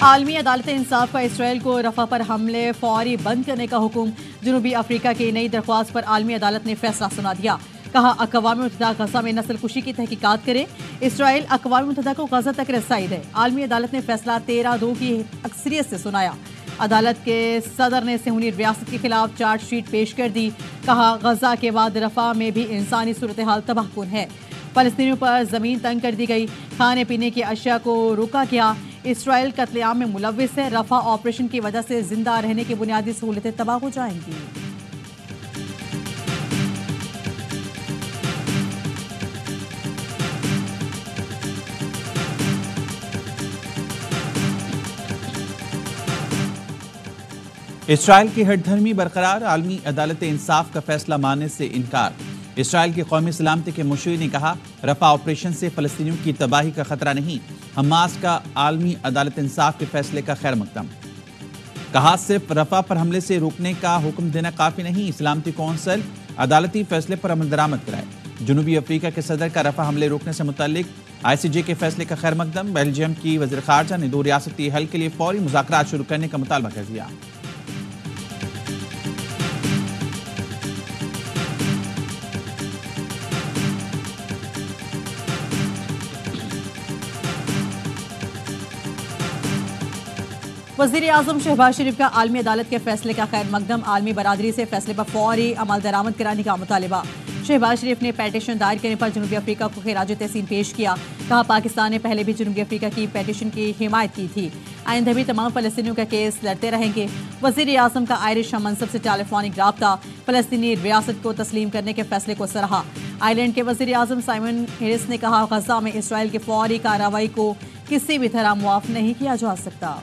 आलमी अदालत इंसाफ का इसराइल को रफा पर हमले फौरी बंद करने का हुक्म। जनूबी अफ्रीका की नई दरख्वास्त पर आलमी अदालत ने फैसला सुना दिया। कहा अक़वाम मुत्तहिदा गजा में नस्लकुशी की तहकीकात करे। इसराइल अक़वाम मुत्तहिदा को गजा तक रसाई दे। आलमी अदालत ने फैसला 13-2 की अक्सरियत से सुनाया। अदालत के सदर ने सिहूनी रियासत के खिलाफ चार्जशीट पेश कर दी। कहा गजा के बाद रफा में भी इंसानी सूरत हाल तबाहकुन है। फलस्तीनियों पर जमीन तंग कर दी गई। खाने पीने की अशिया को रोका गया। इसराइल कत्लेआम में मुलव्विस है। रफा ऑपरेशन की वजह से जिंदा रहने की बुनियादी सहूलतें तबाह हो जाएंगी। इसराइल की हठधर्मी बरकरार। आलमी अदालत इंसाफ का फैसला मानने से इनकार। इसराइल की कौमी सलामती के मुशीर ने कहा रफा ऑपरेशन से फलस्तीनियों की तबाही का खतरा नहीं। हमास का आलमी अदालत इंसाफ के फैसले का खैर मकदम। कहा सिर्फ रफा पर हमले से रोकने का हुक्म देना काफी नहीं। सलामती कौंसिल अदालती फैसले पर अमल दरामद कराए। जनूबी अफ्रीका के सदर का रफा हमले रोकने से मुतालिक ICJ के फैसले का खैर मकदम। बेल्जियम की वज़ीर ख़ारजा ने 2 रियासती हल के लिए फौरी मुज़ाकरात शुरू करने का मुतालबा कर दिया। वज़ीर आज़म शहबाज शरीफ का आलमी अदालत के फैसले का खैर मकदम। आलमी बरादरी से फैसले पर फौरी अमल दरामद कराने का मुतालबा। शहबाज शरीफ ने पेटिशन दायर करने पर जनूबी अफ्रीका को खिराज तहसीन पेश किया। कहा पाकिस्तान ने पहले भी जनूबी अफ्रीका की पेटिशन की हिमायत की थी। आइंदा भी तमाम फ़लस्तीनियों का केस लड़ते रहेंगे। वज़ीर आज़म का आयरिश हममनसब से टेलीफोनिक राब्ता। फ़लस्तीनी रियासत को तस्लीम करने के फैसले को सराहा। आयरलैंड के वज़ीर आज़म साइमन हैरिस ने कहा गजा में इसराइल की फौरी कार्रवाई को किसी भी तरह मुआफ़ नहीं किया जा सकता।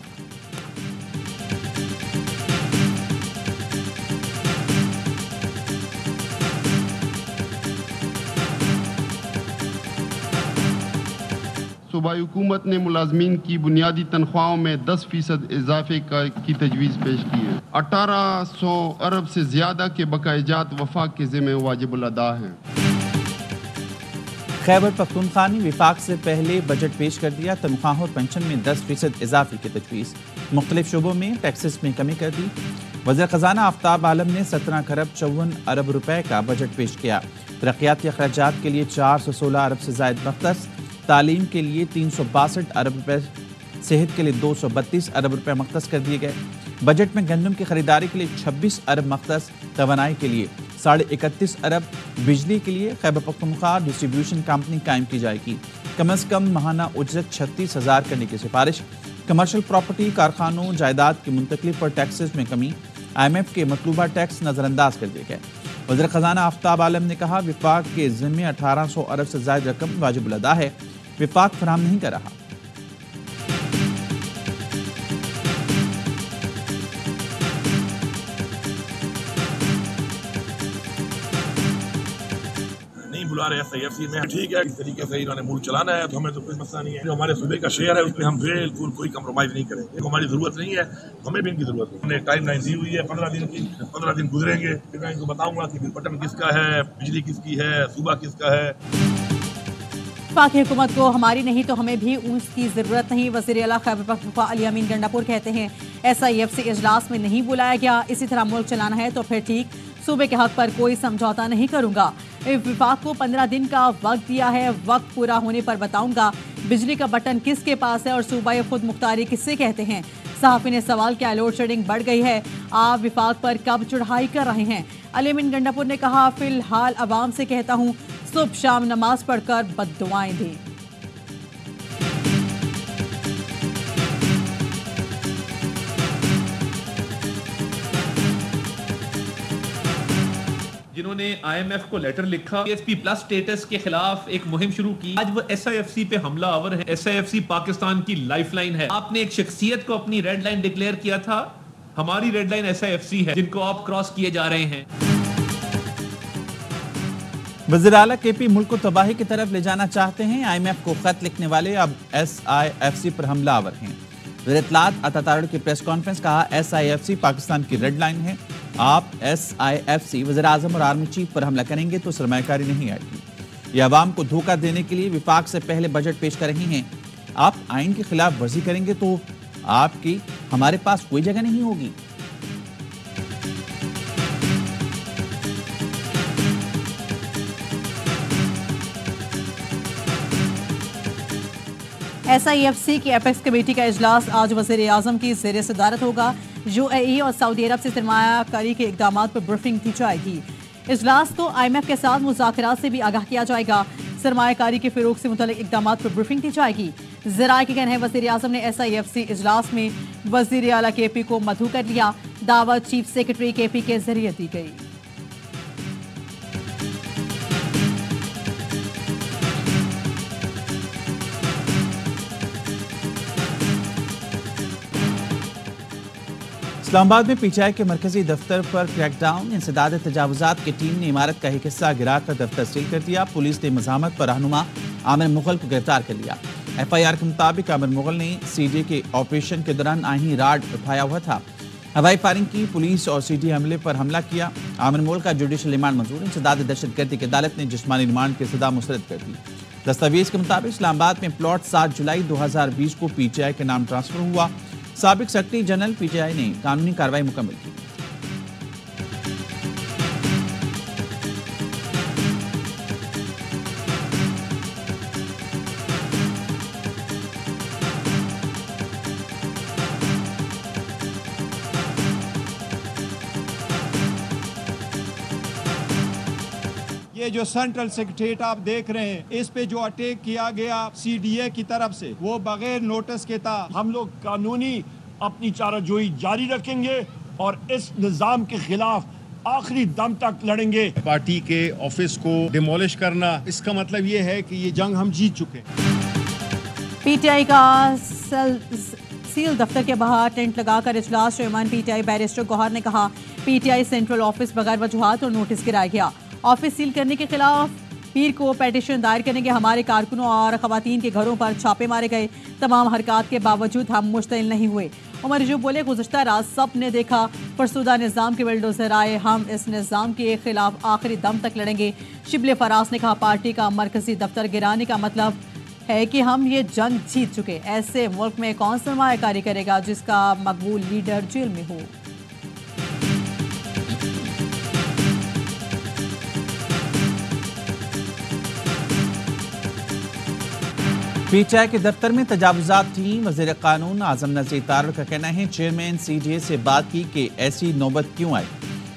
सूबाई हुकूमत ने मुलाजमीन की बुनियादी तनख्वाहों में 10% इजाफे की तजवीज़ पेश की है। 1800 अरब से ज्यादा के बकायाजात वफाक के ज़िम्मे वाजिबुल अदा हैं। खैबर पख्तूनख्वा ने विफाक से पहले बजट पेश कर दिया। तनख्वाह और पेंशन में 10% इजाफे की तजवीज़। मुख्तलिफ शोबों में टैक्सेस में कमी कर दी। वज़ीर ख़जाना आफ्ताब आलम ने 17 खरब 54 अरब रुपए का बजट पेश किया। तरक्याती अखराजात के लिए 416 अरब से ज़ायद मख्तस। तालीम के लिए 362 अरब रुपए, सेहत के लिए 232 अरब रुपए मख्तस कर दिए गए। बजट में गंदम की खरीदारी के लिए 26 अरब मख्तस। तवानाई के लिए 31.5 अरब। बिजली के लिए खैबर पख्तूनख्वा डिस्ट्रीब्यूशन कंपनी कायम की जाएगी। कम अज़ कम माहाना उजरत 36,000 करने की सिफारिश। कमर्शियल प्रॉपर्टी कारखानों जायदाद की मुंतकली पर टैक्सेस में कमी। IMF के मतलूबा टैक्स नज़रअंदाज कर दिए गए। वज़ीर ख़जाना आफ्ताब आलम ने कहा विफाक के ज़िम्मे 1800 अरब से ज़ायद रकम वाजिबुल अदा है। विफाक फराहम नहीं कर रहा। बुला रहे SIFC में ठीक है, इस तरीके से इन्होंने मुल्क चलाना है तो हमें तो कोई मसला नहीं है। जो हमारे सूबे का शेयर है उसमें हम बिल्कुल कोई कम्प्रोमाइज नहीं करेंगे। हमारी जरूरत नहीं है, हमें भी इनकी जरूरत है। हमने टाइम लाइन दी हुई है 15 दिन की। 15 दिन गुजरेंगे फिर मैं इनको बताऊंगा कि बटन किसका है, बिजली किसकी है, सूबा किसका है। पाक हुकूमत को हमारी नहीं तो हमें भी उसकी जरूरत नहीं। वज़ीर आला खैबर पख्तूनख्वा अली अमीन गंडापुर कहते हैं SIFC इजलास में नहीं बुलाया गया। इसी तरह मुल्क चलाना है तो फिर ठीक, सूबे के हक पर कोई समझौता नहीं करूंगा। विफाक को 15 दिन का वक्त दिया है, वक्त पूरा होने पर बताऊंगा बिजली का बटन किसके पास है और सूबाई खुद मुख्तारी किससे कहते हैं। सहाफ़ी ने सवाल किया लोड शेडिंग बढ़ गई है, आप विफाक पर कब चढ़ाई कर रहे हैं। अली अमीन गंडापुर ने कहा फिलहाल अवाम से कहता हूँ सुबह शाम नमाज पढ़कर बद्दुआएं दें। जिन्होंने IMF को लेटर लिखा, GSP+ स्टेटस के खिलाफ एक मुहिम शुरू की, आज वो SIFC पे हमला आवर है। SIFC पाकिस्तान की लाइफलाइन है। आपने एक शख्सियत को अपनी रेड लाइन डिक्लेयर किया था, हमारी रेड लाइन SIFC है जिनको आप क्रॉस किए जा रहे हैं। वज़ीर आला KP मुल्क को तबाही की तरफ ले जाना चाहते हैं। IMF को खत लिखने वाले अब SIFC पर हमलावर हैं। वज़ीर इत्तलात अता तारड़ की प्रेस कॉन्फ्रेंस कहा SIFC पाकिस्तान की रेड लाइन है। आप SIFC वज़ीर आज़म और आर्मी चीफ पर हमला करेंगे तो सरमायाकारी नहीं आएगी। ये अवाम को धोखा देने के लिए विफाक से पहले बजट पेश कर रही हैं। आप आइन की खिलाफ वर्जी करेंगे तो आपकी हमारे पास कोई जगह नहीं होगी। SIFC की एपेक्स कमेटी का इजलास आज वज़ीर आज़म की ज़ेर सदारत होगा। UAE और सऊदी अरब से सरमायाकारी के इक़दाम पर ब्रीफिंग दी जाएगी। इजलास को IMF के साथ मुज़ाकरात से भी आगाह किया जाएगा। सरमायाकारी के फ़रोग़ से मुतल्लिक़ इक़दाम पर ब्रीफिंग दी जाएगी। ज़राए के कहना है वज़ीर आज़म ने SIFC इजलास में वज़ीर आला KP को मदऊ कर लिया। दावत चीफ सेक्रेटरी KP के जरिए दी गई। इस्लामाबाद में PTI के मरकजी दफ्तर पर क्रैकडाउन। इंसदाद तजावुजात की टीम ने इमारत का एक हिस्सा गिराकर दफ्तर सील कर दिया। पुलिस ने मज़ामत पर रहनुमा आमिर मुगल को गिरफ्तार कर लिया। FIR के मुताबिक आमिर मुगल ने CJ के ऑपरेशन के दौरान आही राड उठाया हुआ था। हवाई फायरिंग की, पुलिस और CJ हमले पर हमला किया। आमिर मुगल का जुडिशल रिमांड मंजूर। इंसदाद दहशतगर्दी की अदालत ने जिस्मानी रिमांड की सजा मुस्तरद कर दी। दस्तावेज के मुताबिक इस्लामाबाद में प्लॉट 7 जुलाई 2020 को PTI के नाम ट्रांसफर हुआ। साबिक सेक्रेटरी जनरल PTI ने कानूनी कार्रवाई मुकम्मल की। ये जो सेंट्रल सेक्रेटेरिएट आप देख रहे हैं, इस पे जो अटैक किया गया CDA की तरफ से, वो बगैर नोटिस के था। हम लोग कानूनी अपनी चाराजोई जारी रखेंगे और इस निज़ाम के खिलाफ आखिरी दम तक लड़ेंगे। पार्टी के ऑफिस को डिमोलिश करना, इसका मतलब ये है कि ये जंग हम जीत चुके हैं। PTI का सील दफ्तर के बाहर टेंट लगाकर इजलास। चेयरमैन PTI बैरिस्टर गौहर ने कहा PTI सेंट्रल ऑफिस बगैर वजूहात और नोटिस गिराया गया। ऑफिस सील करने के खिलाफ पीर को पेटिशन दायर करेंगे। हमारे कारकुनों और खवातीन के घरों पर छापे मारे गए। तमाम हरकत के बावजूद हम मुश्तिल नहीं हुए। उमर जो बोले, गुज़श्ता रात सब ने देखा फरसुदा निज़ाम के बिल्डोजर आए। हम इस निज़ाम के खिलाफ आखिरी दम तक लड़ेंगे। शिबले फराज ने कहा पार्टी का मरकजी दफ्तर गिराने का मतलब है कि हम ये जंग जीत चुके। ऐसे मुल्क में कौन सरमायाकारी करेगा जिसका मकबूल लीडर जेल में हो। PTI के दफ्तर में तजावुजात टीम। वज़ीर कानून आज़म नज़ीर तारड़ का कहना है चेयरमैन CJ से बात की कि ऐसी नौबत क्यों आई।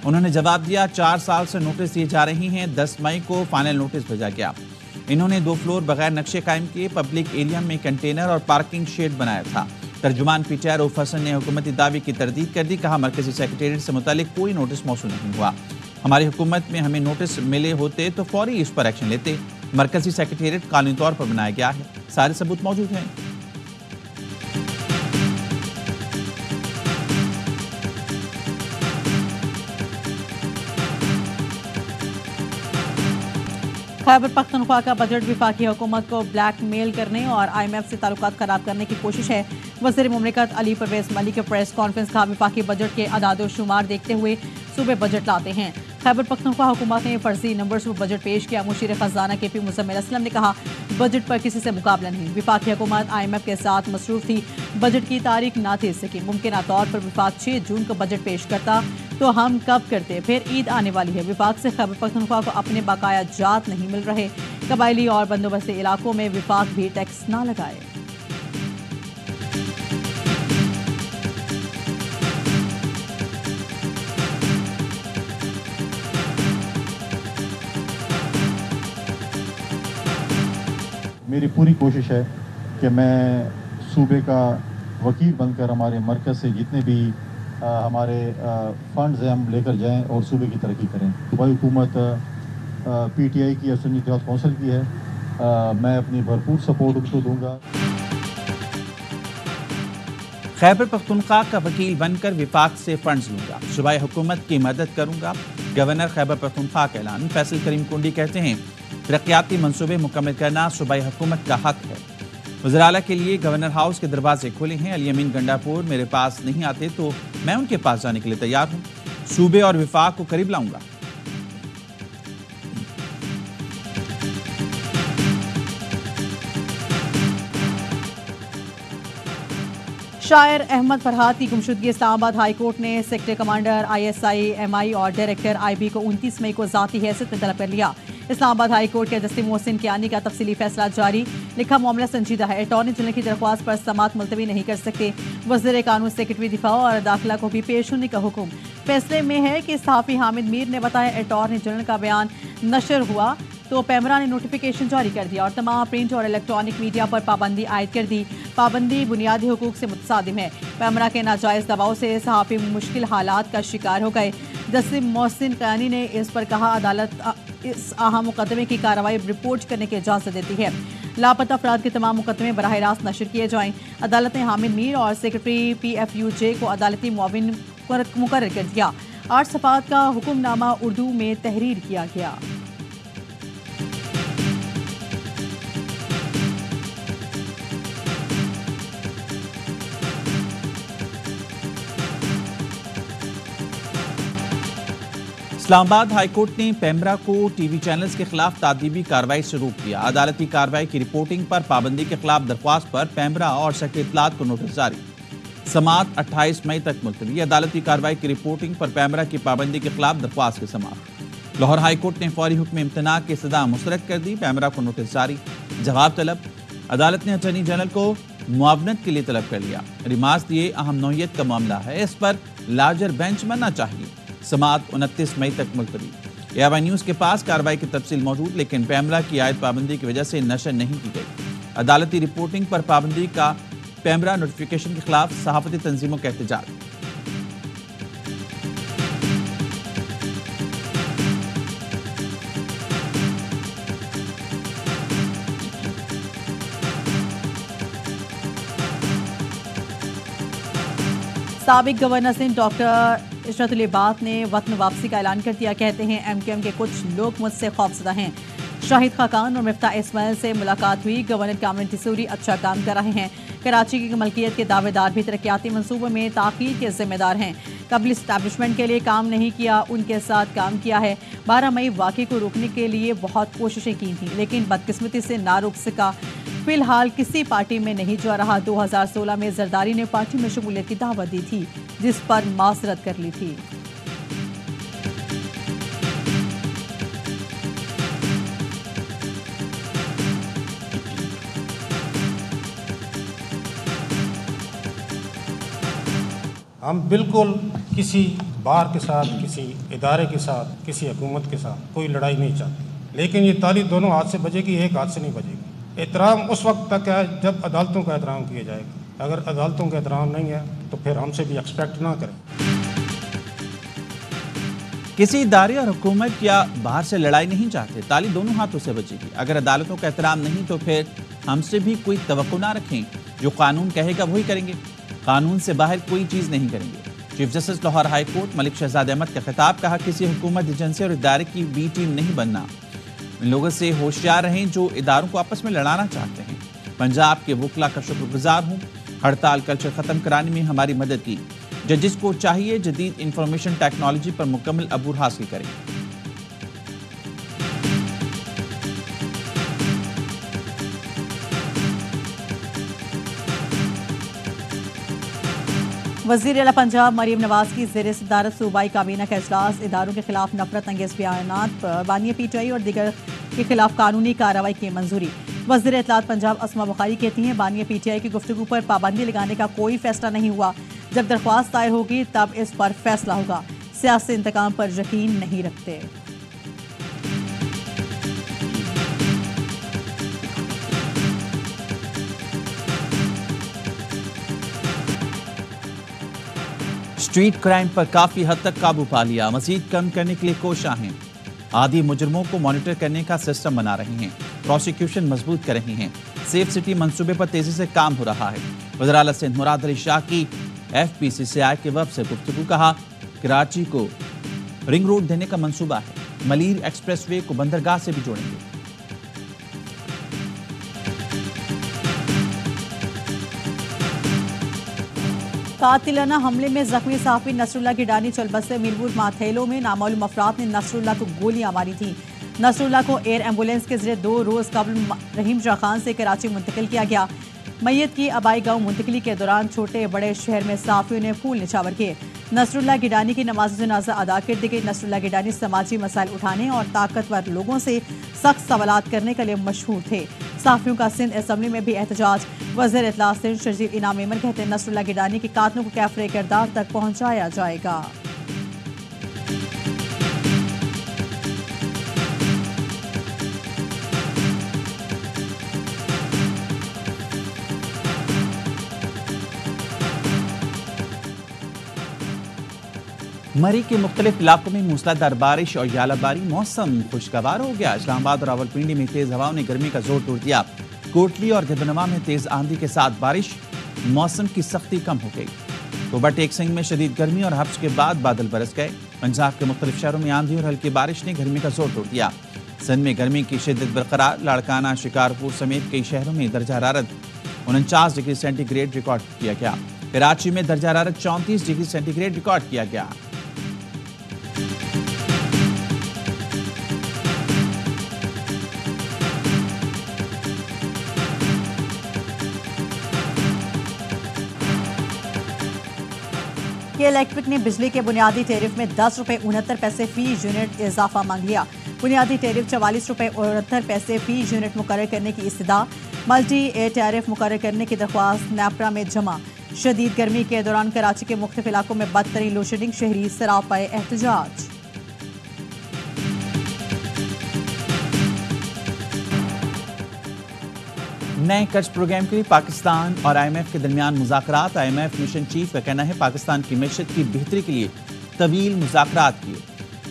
उन्होंने जवाब दिया 4 साल से नोटिस दिए जा रही हैं। 10 मई को फाइनल नोटिस भेजा गया। इन्होंने 2 फ्लोर बगैर नक्शे कायम किए। पब्लिक एरिया में कंटेनर और पार्किंग शेड बनाया था। तर्जुमान PTI रऊफ हसन ने हुकूमती दावे की तरदीद कर दी। कहा मरकजी सेक्रेटेरिएट से मुतालिक कोई नोटिस मौसूल नहीं हुआ। हमारी हुकूमत में हमें नोटिस मिले होते तो फौरी इस पर एक्शन लेते। मरकजी सेक्रेटेरिएट कानूनी तौर पर बनाया गया है, सारे सबूत मौजूद हैं। खैबर पख्तूनख्वा का बजट वफाकी हुकूमत को ब्लैकमेल करने और IMF से ताल्लुकात खराब करने की कोशिश है। वज़ीर मुमलिकत अली परवेज़ मलिक के प्रेस कॉन्फ्रेंस का वफाकी बजट के अदाद शुमार देखते हुए सूबे बजट लाते हैं। खैबर पख्तूनख्वा हुकूमत ने फर्जी नंबर्स पर बजट पेश किया। मुशीर खजाना KP मुज़म्मिल असलम ने कहा बजट पर किसी से मुकाबला नहीं। वफाकी हुकूमत IMF के साथ मसरूफ थी। बजट की तारीख ना थे सकी। मुमकिन तौर पर विफाक 6 जून को बजट पेश करता तो हम कब करते। फिर ईद आने वाली है। विफाक से खैबर पख्तूनख्वा को अपने बकाया जात नहीं मिल रहे। कबायली और बंदोबस्ती इलाकों में विफाक भी टैक्स ना लगाए। मेरी पूरी कोशिश है कि मैं सूबे का वकील बनकर हमारे मरकज़ से जितने भी हमारे फंड्स हैं हम लेकर जाएं और सूबे की तरक्की करें। सूबाई हुकूमत PTI की और सुन्नी इत्तेहाद कौंसिल की है। मैं अपनी भरपूर सपोर्ट उनको दूंगा। खैबर पख्तूनख्वा का वकील बनकर विफाक से फंड्स लूंगा। सूबाई हुकूमत की मदद करूंगा। गवर्नर खैबर पख्तूनख्वा का ऐलान। फैसल करीम कुंडी कहते हैं तरक्याती मंसूबे मुकम्मल करना सूबाई हुकूमत का हक है। वज़ीर आला के लिए गवर्नर हाउस के दरवाजे खुले हैं। अली अमीन गंडापुर मेरे पास नहीं आते तो मैं उनके पास जाने के लिए तैयार हूं। सूबे और विफाक को करीब लाऊंगा। शायर अहमद फरहाद की गुमशुदगी। इस्लामाबाद हाई कोर्ट ने सेक्टर कमांडर ISI MI और डायरेक्टर IB को 29 मई को ज़ाती हैसियत में तलब कर लिया। इस्लामाबाद हाई कोर्ट के जस्टिस मोहसिन कियानी का तफसीली फैसला जारी। लिखा मामला संजीदा है, अटॉर्नी जनरल की दरख्वास्त पर समाअत मुलतवी नहीं कर सकते। वज़ीर कानून, सेक्रेटरी दिफा और दाखिला को भी पेश होने का हुक्म। फैसले में है कि सहाफ़ी हामिद मीर ने बताया अटॉर्नी जनरल का बयान नशर हुआ तो पैमरा ने नोटिफिकेशन जारी कर दिया और तमाम प्रिंट और इलेक्ट्रॉनिक मीडिया पर पाबंदी आयद कर दी। पाबंदी बुनियादी हुकूक से मुतसादिम है। पैमरा के नाजायज़ दबाव से सहाफ़ी मुश्किल हालात का शिकार हो गए। जस्टिस मोहसिन कियानी ने इस पर कहा, अदालत इस अहम मुकदमे की कार्रवाई रिपोर्ट करने की इजाज़त देती है। लापता अफराद के तमाम मुकदमे बराह रास्त नशर किए जाएँ। अदालत ने हामिद मीर और सेक्रेटरी PFUJ को अदालती मुआविन मुकर्रर कर दिया। 8 सफ़ात का हुक्मनामा उर्दू में तहरीर किया गया। इस्लामाबाद हाईकोर्ट ने पैमरा को टीवी चैनल्स के खिलाफ तादीबी कार्रवाई से रोक दिया। अदालती कार्रवाई की रिपोर्टिंग पर पाबंदी के खिलाफ दरख्वास्त पर पैमरा और सेक्रेटरी इत्तलात को नोटिस जारी। समाअत 28 मई तक मुलतवी। अदालती कार्रवाई की रिपोर्टिंग पर पैमरा की पाबंदी के खिलाफ दरख्वास्त की समाअत। लाहौर हाईकोर्ट ने फौरी हुक्म इम्तना की सजा मुस्तरद कर दी। पैमरा को नोटिस जारी, जवाब तलब। अदालत ने अटॉर्नी जनरल को मुआवनत के लिए तलब कर लिया। रिमार्स दिए, अहम नौयत का मामला है, इस पर लार्जर बेंच बनना चाहिए। समाअत 29 मई तक मुलतवी। AY न्यूज़ के पास कार्रवाई की तफसील मौजूद, लेकिन पैमरा की आयत पाबंदी की वजह से नशर नहीं की गई। अदालती रिपोर्टिंग पर पाबंदी का पैमरा नोटिफिकेशन के खिलाफ सहाफती तंजीमों का एहतजाज। साबिक गवर्नर सिंध डॉक्टर इशरत लिबास ने वतन वापसी का ऐलान कर दिया। कहते हैं MQM के कुछ लोग मुझसे खौफजदा हैं। शाहिद खाकान और मिफ्ता इस्माइल से मुलाकात हुई। गवर्नर कामिल तिसूरी अच्छा काम कर रहे हैं। कराची की मलकियत के दावेदार भी तरक्याती मंसूबों में ताख़ीर के जिम्मेदार हैं। कबल इस्टेब्लिशमेंट के लिए काम नहीं किया, उनके साथ काम किया है। 12 मई वाक़े को रोकने के लिए बहुत कोशिशें की थी, लेकिन बदकिस्मती से ना रोक सका। फिलहाल किसी पार्टी में नहीं जा रहा। 2016 में जरदारी ने पार्टी में शमूलियत की दावत दी थी, जिस पर माजरत कर ली थी। हम बिल्कुल किसी बार के साथ, किसी इदारे के साथ, किसी हुकूमत के साथ कोई लड़ाई नहीं चाहते, लेकिन ये ताली दोनों हाथ से बजेगी, एक हाथ से नहीं बजेगी। एहतराम उस वक्त तक है जब अदालतों का एहतराम किया जाएगा। अगर अदालतों का एहतराम नहीं है तो फिर हमसे भी एक्सपेक्ट ना करें। किसी इदारे और हुकूमत या बाहर से लड़ाई नहीं चाहते, ताली दोनों हाथों से बजेगी। अगर अदालतों का एहतराम नहीं तो फिर हमसे भी कोई तवक्को ना रखें। जो कानून कहेगा वही करेंगे, कानून से बाहर कोई चीज़ नहीं करेंगे। Chief justice Lahore high court Malik Shahzad Ahmad का खिताब। कहा, किसी हुकूमत, एजेंसी और इदारे की बी टीम नहीं बनना। इन लोगों से होशियार रहें जो इदारों को आपस में लड़ाना चाहते हैं। पंजाब के वकला का शुक्रगुजार हूँ, हड़ताल कल्चर ख़त्म कराने में हमारी मदद की। जजिस को चाहिए जदीद इंफॉर्मेशन टेक्नोलॉजी पर मुकम्मल अबूर हासिल करें। वज़ीर आला पंजाब मरीम नवाज की ज़ेर सदारत सूबाई काबीना का इजलास। इदारों के खिलाफ नफरत अंगेज़ बयानात पर बानिया PTI और दीगर के खिलाफ कानूनी कार्रवाई की मंजूरी। वज़ीर इत्तलात पंजाब अस्मा बुखारी कहती हैं, बानिया PTI की गुफ्तगू पर पाबंदी लगाने का कोई फैसला नहीं हुआ। जब दरख्वास्त दायर होगी तब इस पर फैसला होगा। सियासी इंतकाम पर यकीन नहीं रखते। स्ट्रीट क्राइम पर काफी हद तक काबू पा लिया। मजीद कम करने के लिए कोशिश हैं। आदि मुजरमों को मॉनिटर करने का सिस्टम बना रही हैं। प्रोसिक्यूशन मजबूत कर रही हैं। सेफ सिटी मंसूबे पर तेजी से काम हो रहा है। वज़ीर आला सिंध मुराद अली शाह की FPCCI के वफ़द से गुफ्तगू। कहा, कराची को रिंग रोड देने का मंसूबा है। मलीर एक्सप्रेसवे को बंदरगाह से भी जोड़ेंगे। कातिलाना हमले में जख्मी सहाफी नसरुल्लाह गिडानी चलबस से मीरपुर माथेलो में नामालूम अफराद ने नसरुल्लाह को गोलियां मारी थी। नसरुल्लाह को एयर एम्बुलेंस के जरिए 2 रोज कबल रहीम शाह खान से कराची मुंतकिल किया गया। मैयत की आबाई गांव मुंतकली के दौरान छोटे बड़े शहर में सहाफियों ने फूल निछावर किए। नसरुल्लाह गिडानी की नमाज जनाजा अदा कर दी गई। नसरुल्लाह गिडानी समाजी मसाइल उठाने और ताकतवर लोगों से सख्त सवालात करने के लिए मशहूर थे। सहाफियों का सिंध असम्बली में भी एहतजाज। वज़ीर इत्तलात सिंध शर्जील इनाम मेमन कहते हैं नसरुल्लाह गिडानी के कातलों को कैफरे किरदार तक पहुंचाया जाएगा। मरी के मुख्तलिफ इलाकों में मूसलाधार बारिश और यालाबारी। मौसम खुशगवार हो गया। इस्लामाबाद और रावलपिंडी में तेज हवाओं ने गर्मी का जोर तोड़ दिया। कोटली और गिरदनवा में तेज आंधी के साथ बारिश। मौसम की सख्ती कम हो गई। तोबा टेक सिंह में शदीद गर्मी और हब्स के बाद बादल बरस गए। पंजाब के मुख्तलिफ शहरों में आंधी और हल्की बारिश ने गर्मी का जोर तोड़ दिया। सिंध में गर्मी की शिद्दत बरकरार। लाड़काना, शिकारपुर समेत कई शहरों में दर्जा हरारत 49 डिग्री सेंटीग्रेड रिकॉर्ड किया गया। कराची में दर्जा हरारत 34 डिग्री सेंटीग्रेड रिकॉर्ड किया गया। इलेक्ट्रिक ने बिजली के बुनियादी टैरिफ में 10 रुपए 69 पैसे फी यूनिट इजाफा मांग लिया। बुनियादी टैरिफ 44 रुपए 69 पैसे फी यूनिट मुकर्रर करने की इस्तदा। मल्टी ए टैरिफ मुकर्रर करने की दरख्वास्त नेपरा में जमा। शदीद गर्मी के दौरान कराची के मुख्तलिफ इलाकों में बदतरीन लोड शेडिंग। शहरी सरापाए एहतजाज। नए कर्ज प्रोग्राम के लिए पाकिस्तान और IMF के दरमियान मुज़ाकरात। IMF मिशन चीफ का कहना है पाकिस्तान की मैशत की बेहतरी के लिए तवील मुज़ाकरात किए।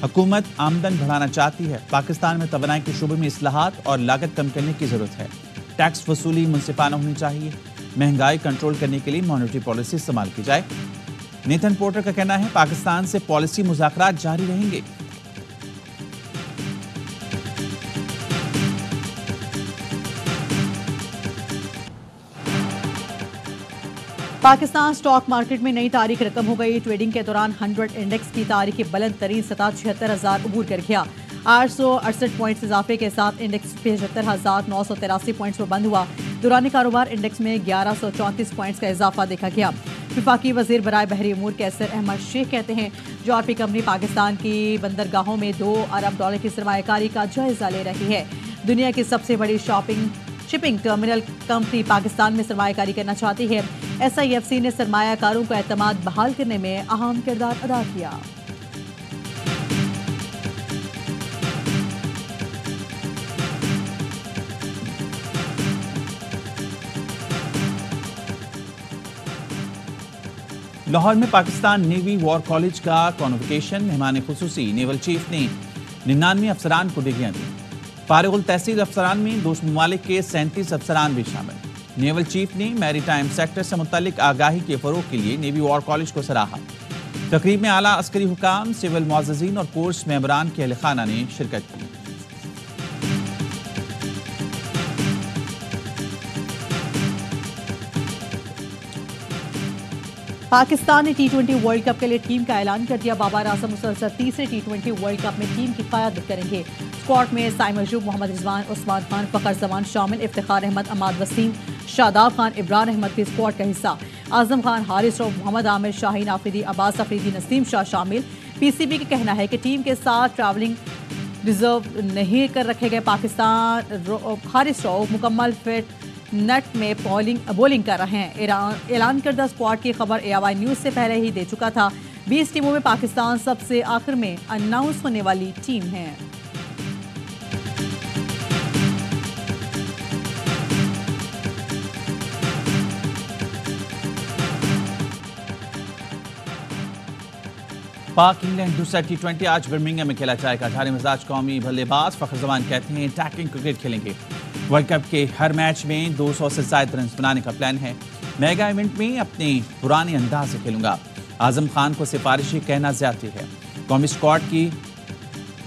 हुकूमत आमदन बढ़ाना चाहती है। पाकिस्तान में तवानाई के शोबे में इस्लाहात और लागत कम करने की जरूरत है। टैक्स वसूली मुनसिफाना होनी चाहिए। महंगाई कंट्रोल करने के लिए मॉनेटरी पॉलिसी इस्तेमाल की जाए। नेथन पोर्टर का कहना है पाकिस्तान से पॉलिसी मुज़ाकरात जारी रहेंगे। पाकिस्तान स्टॉक मार्केट में नई तारीख रकम हो गई। ट्रेडिंग के दौरान 100 इंडेक्स की तारीख की बुलंद तरीन सतह 76,000 अबूर कर गया। 868 पॉइंट्स इजाफे के साथ इंडेक्स 75,983 पॉइंट्स पर बंद हुआ। दौरान कारोबार इंडेक्स में 1134 पॉइंट्स का इजाफा देखा गया। वफाकी वजीर बराए बहरी उमूर कैसर अहमद शेख कहते हैं जॉर्पी कंपनी पाकिस्तान की बंदरगाहों में $2 अरब की सरमायाकारी का जायजा ले रही है। दुनिया की सबसे बड़ी शिपिंग टर्मिनल कंपनी पाकिस्तान में सरमायाकारी करना चाहती है। SIFC ने सरमायाकारों को एतमाद बहाल करने में अहम किरदार अदा किया। लाहौर में पाकिस्तान नेवी वॉर कॉलेज का कॉन्वोकेशन। मेहमान खुसूसी नेवल चीफ ने 99 अफसरान को डिग्रियां दी। फारिगुल तहसील अफसरान में 2 ममालिक के 37 अफसरान भी शामिल। नेवल चीफ ने मैरीटाइम सेक्टर से मुतालिक आगाही के फरोग के लिए नेवी वॉर कॉलेज को सराहा। तकरीब में आला अस्करी हुकाम, सिविल मुअज़्ज़िज़ीन और कोर्स मेंबरान के अहल खाना ने शिरकत की। पाकिस्तान ने T20 वर्ल्ड कप के लिए टीम का ऐलान कर दिया। बाबर आजम मुसलसल तीसरे T20 वर्ल्ड कप में टीम की क़यादत करेंगे। स्क्वाड में साइम अयूब, मोहम्मद रिजवान, उस्मान खान, फ़खर जमान शामिल। इफ्तिखार अहमद, अमाद वसीम, शादाब खान, इमरान अहमद भी स्क्वाड का हिस्सा। आजम खान, हारिस रऊफ, मोहम्मद आमिर, शाहीन आफरीदी, अब्बास अफरीदी, नसीम शाह शामिल। PCB का कहना है कि टीम के साथ ट्रैवलिंग रिजर्व नहीं कर रखे गए। पाकिस्तान हारिस रऊफ मुकम्मल फिट नेट में बॉलिंग कर रहे हैं। ऐलान करदा स्क्वाड की खबर AIY न्यूज़ से पहले ही दे चुका था। 20 टीमों में पाकिस्तान सबसे आखिर में अनाउंस होने वाली टीम है। पाक इंग्लैंड दूसरा T20 आज बर्मिंघम में खेला जाएगा। 18 मिजाज कौमी बल्लेबाज फ़खर जमान कहते हैं अटैकिंग क्रिकेट खेलेंगे। वर्ल्ड कप के हर मैच में 200 से ज्यादा रन बनाने का प्लान है। मेगा इवेंट में अपने पुराने अंदाज से खेलूंगा। आजम खान को सिफारिशी कहना ज्यादती है। कौमी स्क्वाड की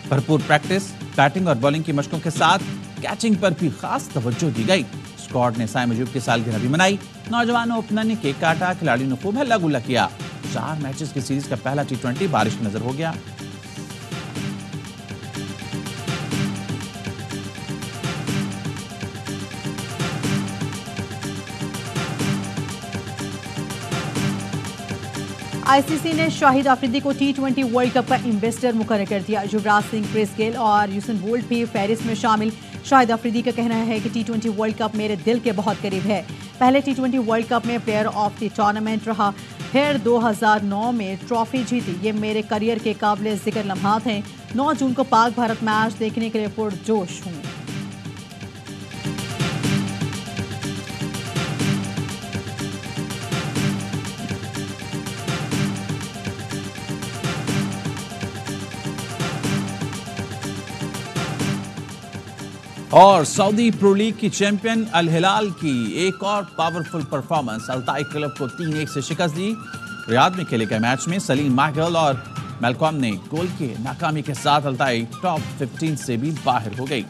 भरपूर प्रैक्टिस, बैटिंग और बॉलिंग की मशकों के साथ कैचिंग पर भी खास तवज्जो दी गई। स्क्वाड ने साइम अयूब की सालगिरह भी मनाई। नौजवान ओपनर ने केक काटा, खिलाड़ियों ने खूब हल्ला गुल्ला किया। 4 मैचेस की सीरीज का पहला T20 बारिश की नजर हो गया। आईसीसी ने शाहिद अफरीदी को T20 वर्ल्ड कप का इन्वेस्टर मुकर्रर कर दिया। युवराज सिंह, क्रिस गेल और यूसन बोल्ट भी फहरिस्त में शामिल। शाहिद अफरीदी का कहना है कि T20 वर्ल्ड कप मेरे दिल के बहुत करीब है। पहले T20 वर्ल्ड कप में प्लेयर ऑफ द टूर्नामेंट रहा, फिर 2009 में ट्रॉफी जीती। ये मेरे करियर के काबिल जिक्र लम्हात हैं। 9 जून को पाक भारत मैच देखने के लिए पुरजोश हूँ। और सऊदी प्रो लीग की चैंपियन अल हिलाल की एक और पावरफुल परफॉर्मेंस। अल्ताई क्लब को 3-1 से शिकस्त दी। रियाद में खेले गए मैच में सलीम माहगल और मेलकॉम ने गोल की नाकामी के साथ अल्ताई टॉप 15 से भी बाहर हो गई।